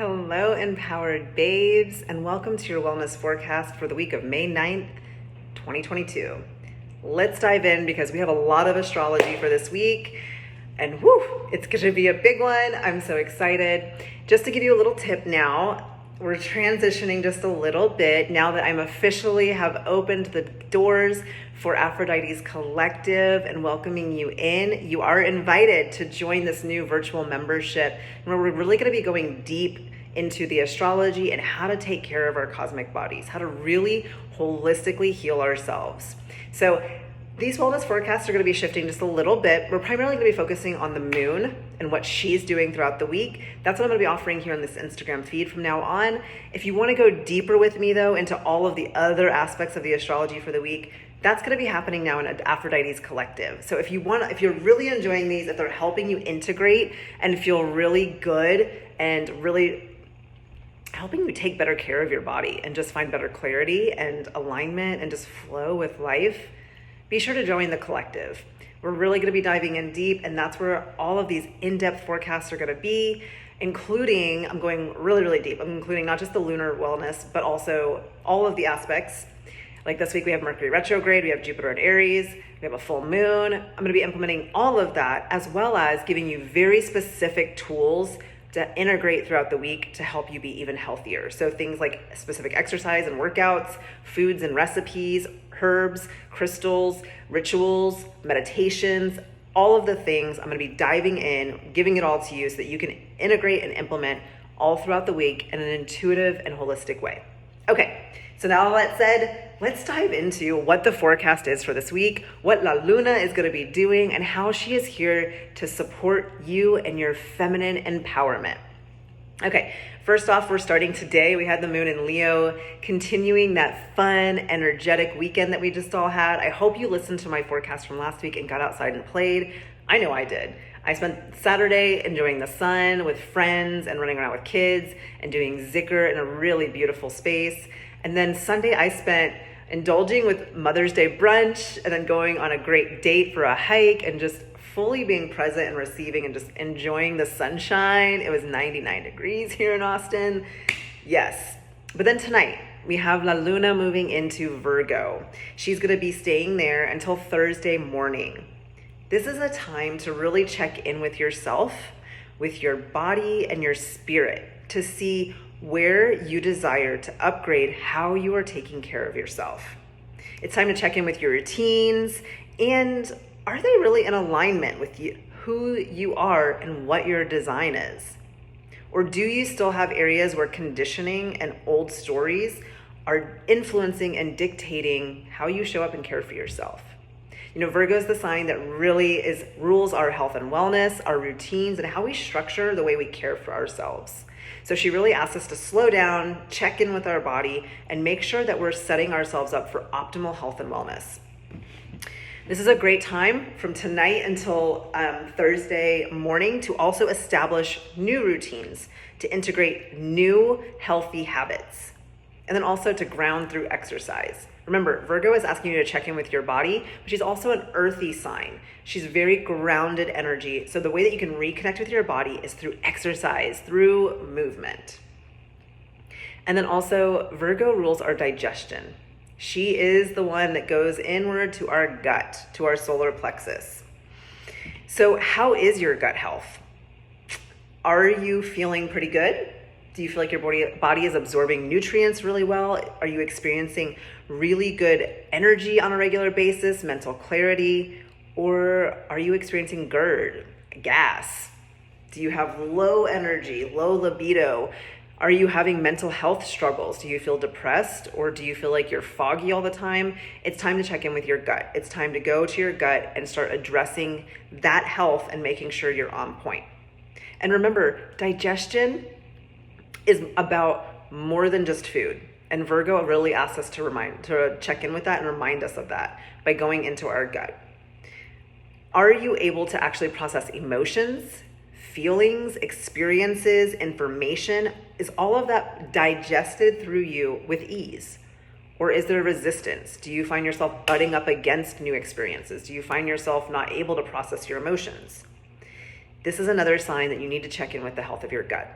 Hello, empowered babes, and welcome to your wellness forecast for the week of May 9th, 2022. Let's dive in because we have a lot of astrology for this week, and it's going to be a big one. I'm so excited. Just to give you a little tip now, we're transitioning just a little bit now that I'm officially have opened the doors for Aphrodite's Collective and welcoming you in. You are invited to join this new virtual membership where we're really going to be going deep into the astrology and how to take care of our cosmic bodies, how to really holistically heal ourselves. So these wellness forecasts are going to be shifting just a little bit. We're primarily going to be focusing on the moon and what she's doing throughout the week. That's what I'm going to be offering here on this Instagram feed from now on. If you want to go deeper with me though into all of the other aspects of the astrology for the week, that's going to be happening now in Aphrodite's Collective. So if you're really enjoying these, if they're helping you integrate and feel really good and really helping you take better care of your body and just find better clarity and alignment and just flow with life, be sure to join the collective. We're really going to be diving in deep, and that's where all of these in-depth forecasts are going to be, including, I'm going really, really deep. I'm including not just the lunar wellness, but also all of the aspects. Like this week we have Mercury retrograde, we have Jupiter in Aries, we have a full moon. I'm going to be implementing all of that, as well as giving you very specific tools to integrate throughout the week to help you be even healthier. So things like specific exercise and workouts, foods and recipes, herbs, crystals, rituals, meditations, all of the things I'm going to be diving in, giving it all to you so that you can integrate and implement all throughout the week in an intuitive and holistic way. Okay, so now all that said, let's dive into what the forecast is for this week, what La Luna is going to be doing, and how she is here to support you and your feminine empowerment. Okay, first off, we're starting today. We had the moon in Leo, continuing that fun, energetic weekend that we just all had. I hope you listened to my forecast from last week and got outside and played. I know I did. I spent Saturday enjoying the sun with friends and running around with kids and doing zikr in a really beautiful space. And then Sunday I spent indulging with Mother's Day brunch and then going on a great date for a hike and just fully being present and receiving and just enjoying the sunshine. It was 99 degrees here in Austin. Yes. But then tonight we have La Luna moving into Virgo. She's going to be staying there until Thursday morning. This is a time to really check in with yourself, with your body and your spirit to see where you desire to upgrade how you are taking care of yourself. It's time to check in with your routines, and are they really in alignment with you, who you are and what your design is? Or do you still have areas where conditioning and old stories are influencing and dictating how you show up and care for yourself? You know, Virgo is the sign that really rules our health and wellness, our routines, and how we structure the way we care for ourselves. So she really asks us to slow down, check in with our body, and make sure that we're setting ourselves up for optimal health and wellness. This is a great time from tonight until Thursday morning to also establish new routines, to integrate new healthy habits, and then also to ground through exercise. Remember, Virgo is asking you to check in with your body, but she's also an earthy sign. She's very grounded energy. So the way that you can reconnect with your body is through exercise, through movement. And then also, Virgo rules our digestion. She is the one that goes inward to our gut, to our solar plexus. So how is your gut health? Are you feeling pretty good? Do you feel like your body is absorbing nutrients really well? Are you experiencing really good energy on a regular basis, mental clarity? Or are you experiencing GERD, gas? Do you have low energy, low libido? Are you having mental health struggles? Do you feel depressed, or do you feel like you're foggy all the time? It's time to check in with your gut. It's time to go to your gut and start addressing that health and making sure you're on point. And remember, digestion is about more than just food. And Virgo really asks us to check in with that and remind us of that by going into our gut. Are you able to actually process emotions, feelings, experiences, information? Is all of that digested through you with ease? Or is there resistance? Do you find yourself butting up against new experiences? Do you find yourself not able to process your emotions? This is another sign that you need to check in with the health of your gut.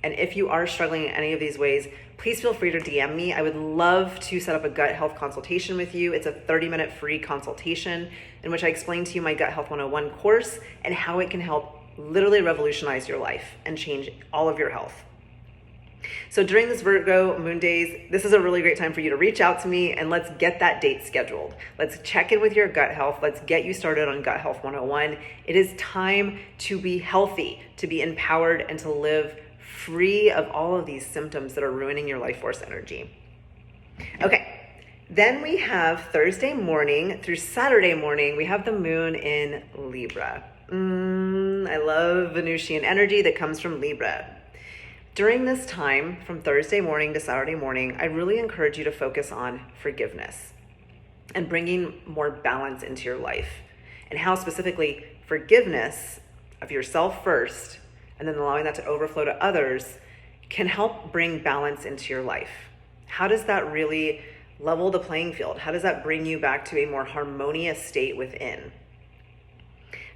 And if you are struggling in any of these ways, please feel free to DM me. I would love to set up a gut health consultation with you. It's a 30-minute free consultation in which I explain to you my Gut Health 101 course and how it can help literally revolutionize your life and change all of your health. So during this Virgo moon days, this is a really great time for you to reach out to me and let's get that date scheduled. Let's check in with your gut health. Let's get you started on Gut Health 101. It is time to be healthy, to be empowered, and to live free of all of these symptoms that are ruining your life force energy. Okay, then we have Thursday morning through Saturday morning, we have the moon in Libra. I love Venusian energy that comes from Libra. During this time, from Thursday morning to Saturday morning, I really encourage you to focus on forgiveness and bringing more balance into your life, and how specifically forgiveness of yourself first and then allowing that to overflow to others can help bring balance into your life. How does that really level the playing field? How does that bring you back to a more harmonious state within?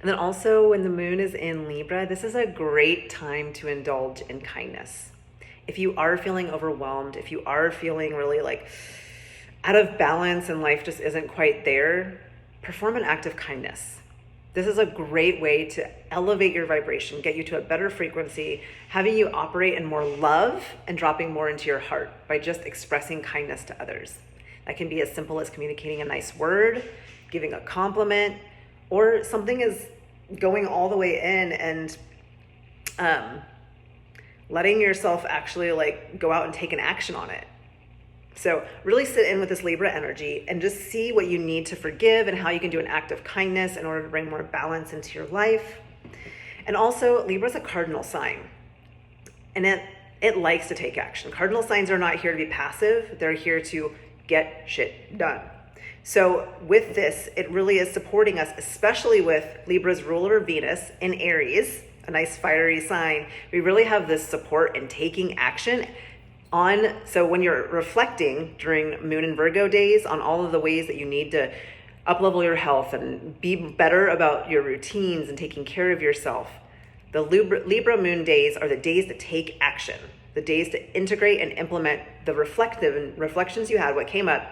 And then also when the moon is in Libra, this is a great time to indulge in kindness. If you are feeling overwhelmed, if you are feeling really like out of balance and life just isn't quite there, perform an act of kindness. This is a great way to elevate your vibration, get you to a better frequency, having you operate in more love and dropping more into your heart by just expressing kindness to others. That can be as simple as communicating a nice word, giving a compliment, or something is going all the way in and letting yourself actually like go out and take an action on it. So really sit in with this Libra energy and just see what you need to forgive and how you can do an act of kindness in order to bring more balance into your life. And also, Libra is a cardinal sign, and it likes to take action. Cardinal signs are not here to be passive. They're here to get shit done. So with this, it really is supporting us, especially with Libra's ruler Venus in Aries, a nice fiery sign. We really have this support in taking action on. So when you're reflecting during Moon and Virgo days on all of the ways that you need to up-level your health and be better about your routines and taking care of yourself, the Libra moon days are the days that take action, the days to integrate and implement the reflections you had, what came up,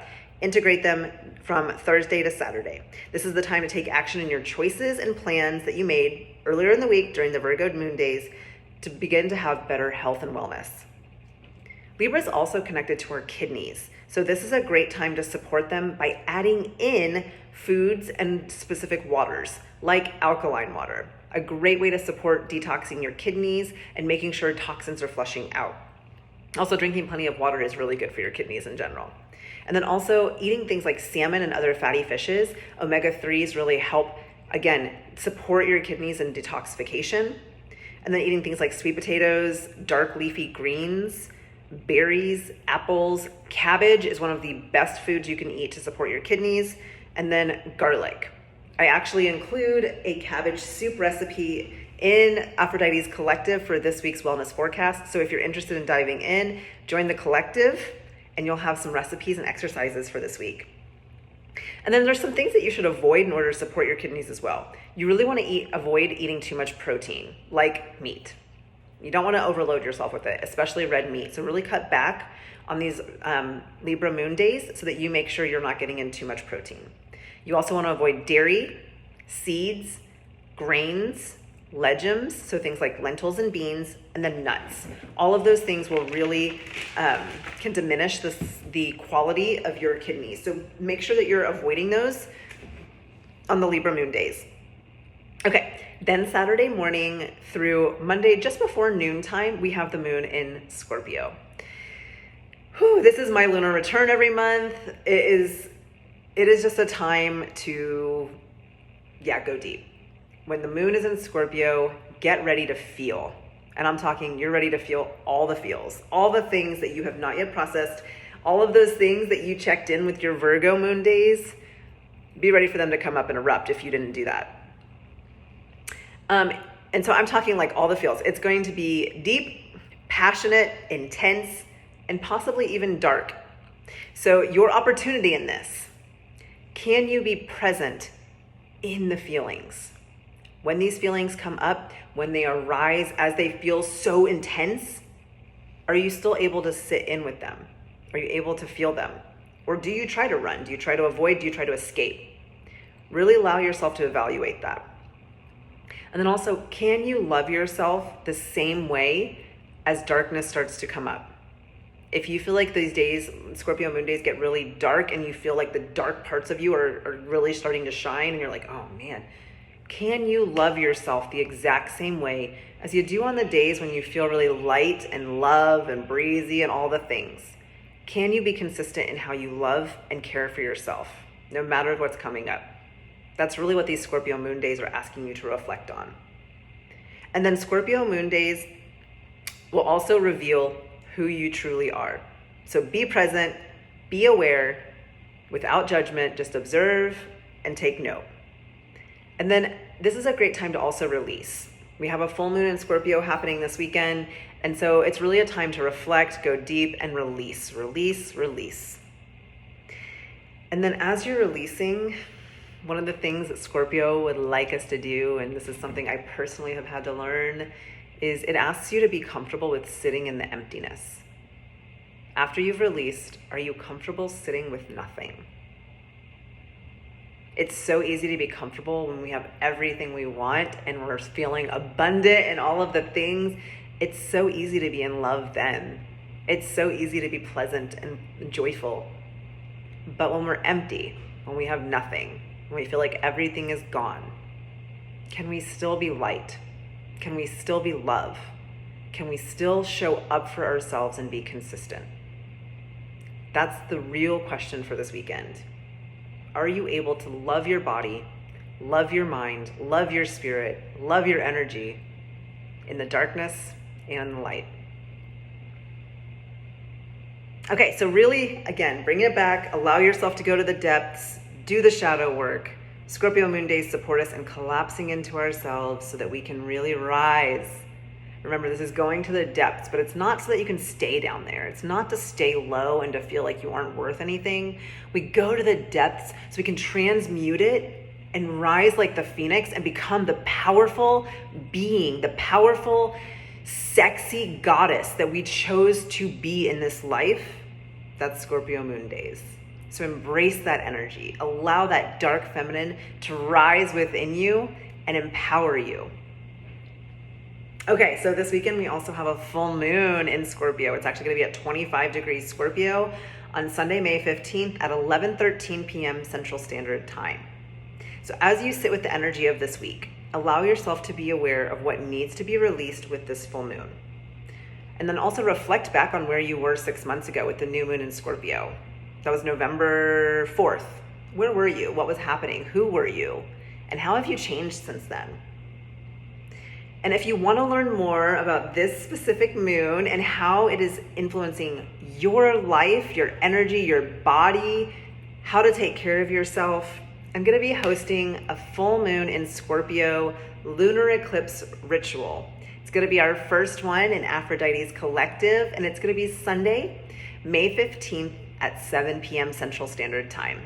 integrate them from Thursday to Saturday. This is the time to take action in your choices and plans that you made earlier in the week during the Virgo moon days to begin to have better health and wellness. Libra is also connected to our kidneys. So this is a great time to support them by adding in foods and specific waters, like alkaline water. A great way to support detoxing your kidneys and making sure toxins are flushing out. Also, drinking plenty of water is really good for your kidneys in general. And then also eating things like salmon and other fatty fishes, omega-3s really help, again, support your kidneys in detoxification. And then eating things like sweet potatoes, dark leafy greens, berries, apples, cabbage is one of the best foods you can eat to support your kidneys, and then garlic. I actually include a cabbage soup recipe in Aphrodite's collective for this week's wellness forecast. So if you're interested in diving in, join the collective and you'll have some recipes and exercises for this week. And then there's some things that you should avoid in order to support your kidneys as well. You really want to avoid eating too much protein, like meat. You don't want to overload yourself with it, especially red meat. So really cut back on these Libra moon days so that you make sure you're not getting in too much protein. You also want to avoid dairy, seeds, grains, legumes, so things like lentils and beans, and then nuts. All of those things will really can diminish the quality of your kidneys. So make sure that you're avoiding those on the Libra moon days. Okay, then Saturday morning through Monday, just before noontime, we have the moon in Scorpio. This is my lunar return every month. It is just a time to, go deep. When the moon is in Scorpio, get ready to feel. And I'm talking, you're ready to feel all the feels, all the things that you have not yet processed, all of those things that you checked in with your Virgo moon days. Be ready for them to come up and erupt if you didn't do that. And so I'm talking like all the feels. It's going to be deep, passionate, intense, and possibly even dark. So your opportunity in this, can you be present in the feelings? When these feelings come up, when they arise, as they feel so intense, Are you still able to sit in with them? Are you able to feel them? Or do you try to run? Do you try to avoid? Do you try to escape? Really allow yourself to evaluate that. And then also, can you love yourself the same way as darkness starts to come up? If you feel like these days, Scorpio moon days, get really dark and you feel like the dark parts of you are really starting to shine and you're like, oh man, can you love yourself the exact same way as you do on the days when you feel really light and love and breezy and all the things? Can you be consistent in how you love and care for yourself, no matter what's coming up? That's really what these Scorpio moon days are asking you to reflect on. And then Scorpio moon days will also reveal who you truly are. So be present, be aware, without judgment, just observe and take note. And then this is a great time to also release. We have a full moon in Scorpio happening this weekend, and so it's really a time to reflect, go deep, and release, release, release. And then as you're releasing, one of the things that Scorpio would like us to do, and this is something I personally have had to learn, is it asks you to be comfortable with sitting in the emptiness. After you've released, are you comfortable sitting with nothing? It's so easy to be comfortable when we have everything we want and we're feeling abundant and all of the things. It's so easy to be in love then. It's so easy to be pleasant and joyful. But when we're empty, when we have nothing, when we feel like everything is gone, can we still be light? Can we still be love? Can we still show up for ourselves and be consistent? That's the real question for this weekend. Are you able to love your body, love your mind, love your spirit, love your energy in the darkness and the light? Okay, so really, again, bring it back, allow yourself to go to the depths, do the shadow work. Scorpio moon days support us in collapsing into ourselves so that we can really rise. Remember, this is going to the depths, but it's not so that you can stay down there. It's not to stay low and to feel like you aren't worth anything. We go to the depths so we can transmute it and rise like the phoenix and become the powerful being, the powerful, sexy goddess that we chose to be in this life. That's Scorpio moon days. So embrace that energy. Allow that dark feminine to rise within you and empower you. Okay, so this weekend we also have a full moon in Scorpio. It's actually going to be at 25 degrees Scorpio on Sunday, May 15th at 11:13 p.m. Central Standard Time. So as you sit with the energy of this week, allow yourself to be aware of what needs to be released with this full moon. And then also reflect back on where you were 6 months ago with the new moon in Scorpio. That was November 4th. Where were you? What was happening? Who were you? And how have you changed since then? And if you want to learn more about this specific moon and how it is influencing your life, your energy, your body, how to take care of yourself, I'm going to be hosting a full moon in Scorpio lunar eclipse ritual. It's going to be our first one in Aphrodite's Collective, and it's going to be Sunday, May 15th at 7 p.m. Central Standard Time.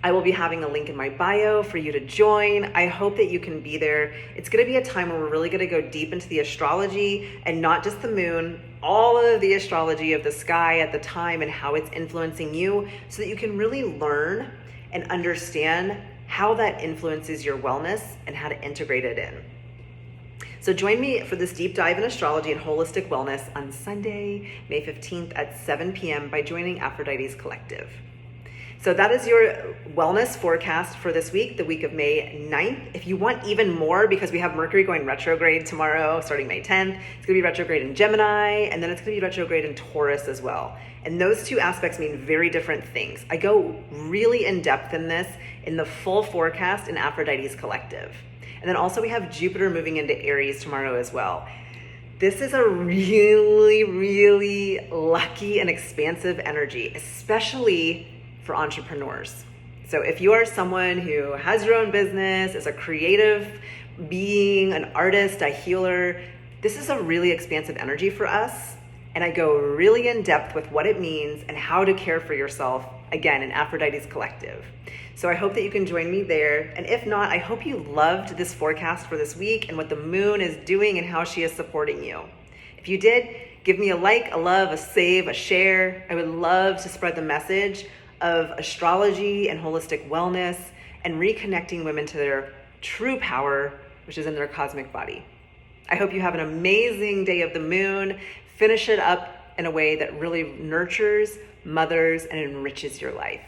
I will be having a link in my bio for you to join. I hope that you can be there. It's going to be a time where we're really going to go deep into the astrology and not just the moon, all of the astrology of the sky at the time and how it's influencing you so that you can really learn and understand how that influences your wellness and how to integrate it in. So join me for this deep dive in astrology and holistic wellness on Sunday, May 15th at 7 p.m. by joining Aphrodite's Collective. So that is your wellness forecast for this week, the week of May 9th. If you want even more, because we have Mercury going retrograde tomorrow, starting May 10th, it's going to be retrograde in Gemini, and then it's going to be retrograde in Taurus as well. And those two aspects mean very different things. I go really in depth in this in the full forecast in Aphrodite's Collective. And then also we have Jupiter moving into Aries tomorrow as well. This is a really, really lucky and expansive energy, especially for entrepreneurs. So if you are someone who has your own business, is a creative being, an artist, a healer, this is a really expansive energy for us. And I go really in depth with what it means and how to care for yourself, again, in Aphrodite's Collective. So I hope that you can join me there. And if not, I hope you loved this forecast for this week and what the moon is doing and how she is supporting you. If you did, Give me a like, a love, a save, a share. I would love to spread the message of astrology and holistic wellness and reconnecting women to their true power, which is in their cosmic body. I hope you have an amazing day of the moon. Finish it up in a way that really nurtures, mothers, and enriches your life.